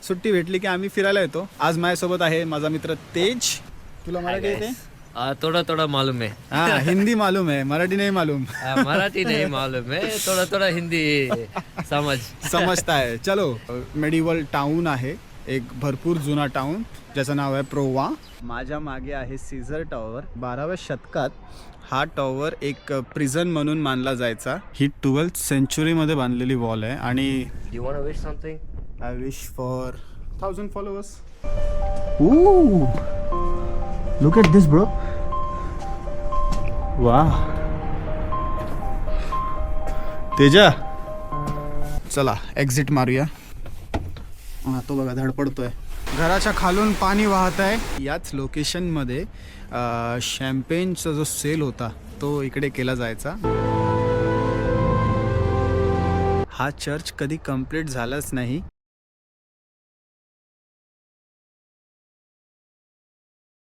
सुट्टी भेटली की आम्ही फिरायला येतो. आज माझ्यासोबत आहे माझा मित्र तेज. तुला मराठी येते? थोड़ा थोड़ा मालूम है. हाँ, हिंदी मालूम है, मराठी नहीं मालूम. मराठी नहीं मालूम है, थोड़ा थोड़ा हिंदी समजता है. चलो, मेडिवल टाउन आहे, एक भरपूर जुना टाउन ज्याचं नाव आहे प्रोवा. माझ्या मागे आहे सीझर टॉवर. 12व्या शतकात हा टॉवर एक प्रिझन म्हणून मानला जायचा. ही 12th सेंचुरीमध्ये बांधलेली वॉल आहे. आणि You want to wish something? I wish for 1000 followers. Look at this bro. वाह तेजा, चला एक्झिट मारूया. हा तो बघा धडपडतोय. घराच्या खालून पाणी वाहत आहे. याच लोकेशनमध्ये शॅम्पेनचा जो सेल होता तो इकडे केला जायचा. हा चर्च कधी कंप्लीट झालाच नाही.